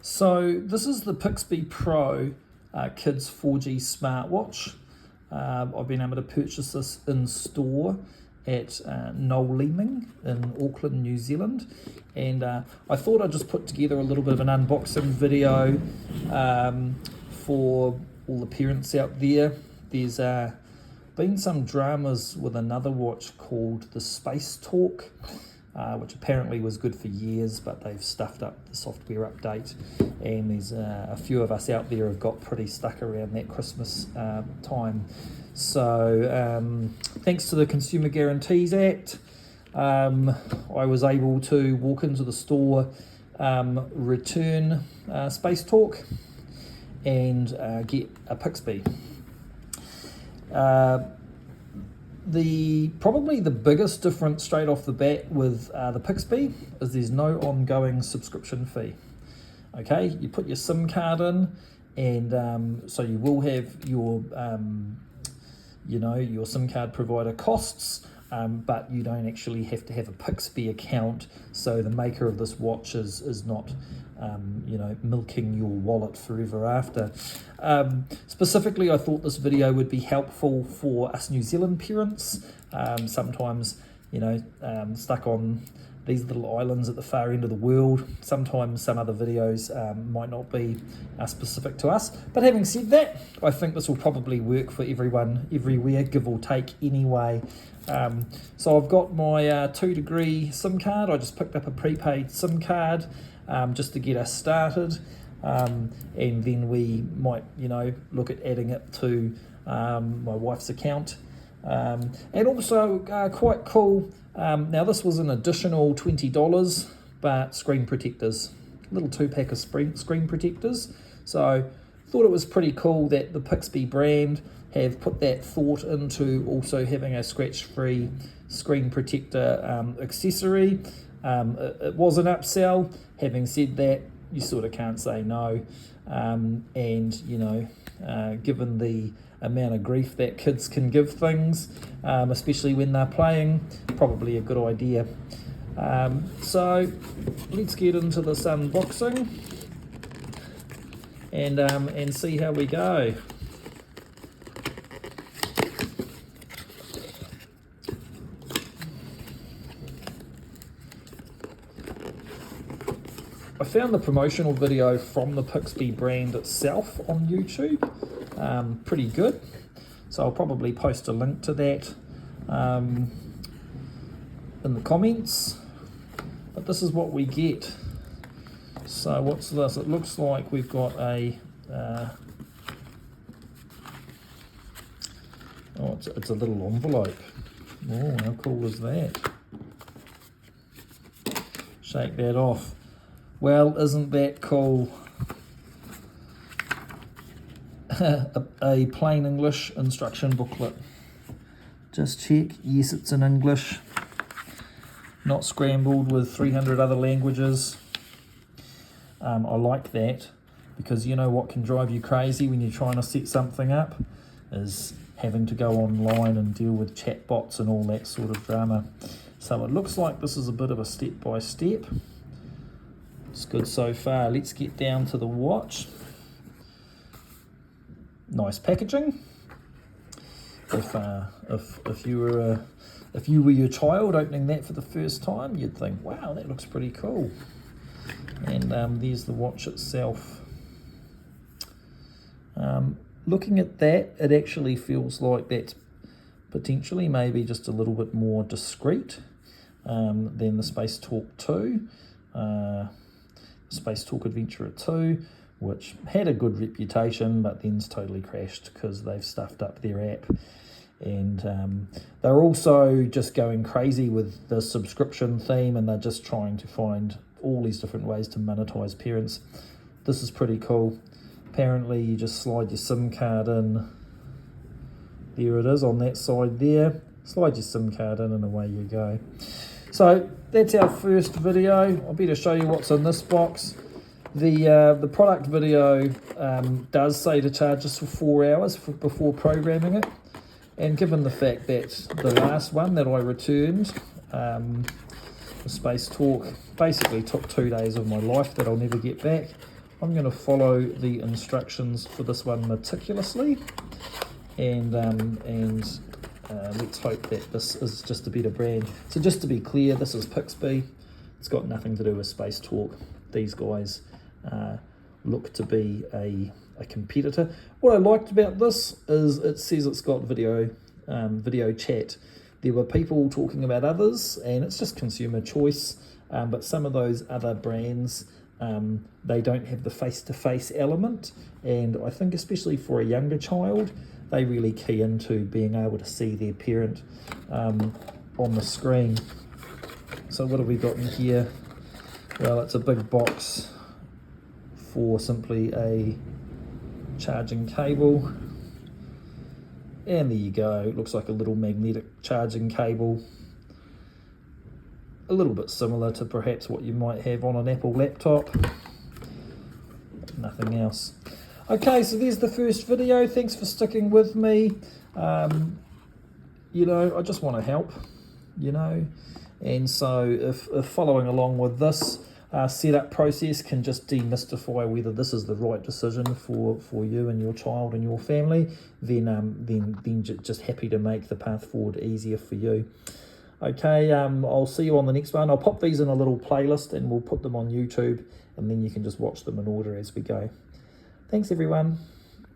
So this is the Pixbee Pro Kids 4G smartwatch. I've been able to purchase this in store at Noel Leeming in Auckland, New Zealand, and I thought I'd just put together a little bit of an unboxing video for all the parents out there. There's been some dramas with another watch called the Space Talk, which apparently was good for years, but they've stuffed up the software update, and there's a few of us out there have got pretty stuck around that Christmas time. So thanks to the Consumer Guarantees Act, I was able to walk into the store, return Space Talk, and get a Pixbee. Probably the biggest difference straight off the bat with the Pixbee is there's no ongoing subscription fee. Okay, you put your SIM card in, and so you will have your your SIM card provider costs, but you don't actually have to have a Pixbee account, so the maker of this watch is not milking your wallet forever after. Specifically, I thought this video would be helpful for us New Zealand parents, sometimes stuck on these little islands at the far end of the world. Sometimes some other videos might not be specific to us, but having said that, I think this will probably work for everyone everywhere, give or take anyway. So I've got my 2 degree SIM card. I just picked up a prepaid SIM card just to get us started, and then we might look at adding it to my wife's account. And also quite cool, now this was an additional $20, but screen protectors, little 2-pack of screen protectors. So thought it was pretty cool that the Pixbee brand have put that thought into also having a scratch-free screen protector accessory. It was an upsell. Having said that, you sort of can't say no, given the amount of grief that kids can give things, especially when they're playing, probably a good idea. So let's get into this unboxing and see how we go. I found the promotional video from the Pixbee brand itself on YouTube pretty good, so I'll probably post a link to that in the comments. But this is what we get. So what's this? It looks like we've got a it's a little envelope. Oh, how cool is that? Shake that off. Well, isn't that cool? A plain English instruction booklet. Just check. Yes, it's in English. Not scrambled with 300 other languages. I like that, because you know what can drive you crazy when you're trying to set something up is having to go online and deal with chatbots and all that sort of drama. So it looks like this is a bit of a step-by-step. It's good so far. Let's get down to the watch. Nice packaging. If you were your child opening that for the first time, you'd think, wow, that looks pretty cool. And there's the watch itself. Looking at that, it actually feels like that's potentially maybe just a little bit more discreet than the Space Talk 2. Space Talk Adventurer 2, which had a good reputation, but then's totally crashed because they've stuffed up their app. And they're also just going crazy with the subscription theme, and they're just trying to find all these different ways to monetize parents. This is pretty cool. Apparently you just slide your SIM card in. There it is on that side there. Slide your SIM card in and away you go. So that's our first video. I better show you what's in this box. The product video does say to charge us for 4 hours before programming it. And given the fact that the last one that I returned, the Space Talk, basically took 2 days of my life that I'll never get back, I'm going to follow the instructions for this one meticulously, and let's hope that this is just a better brand. So just to be clear, this is Pixbee. It's got nothing to do with Space Talk. These guys look to be a competitor. What I liked about this is it says it's got video chat. There were people talking about others, and it's just consumer choice, but some of those other brands, they don't have the face-to-face element, and I think especially for a younger child, they really key into being able to see their parent on the screen. So what have we got in here? Well, it's a big box for simply a charging cable, and there you go. It looks like a little magnetic charging cable, a little bit similar to perhaps what you might have on an Apple laptop. Nothing else. Okay, so there's the first video. Thanks for sticking with me. You know, I just want to help, you know, and so if following along with this setup process can just demystify whether this is the right decision for you and your child and your family, then just happy to make the path forward easier for you. Okay, I'll see you on the next one. I'll pop these in a little playlist and we'll put them on YouTube, and then you can just watch them in order as we go. Thanks, everyone.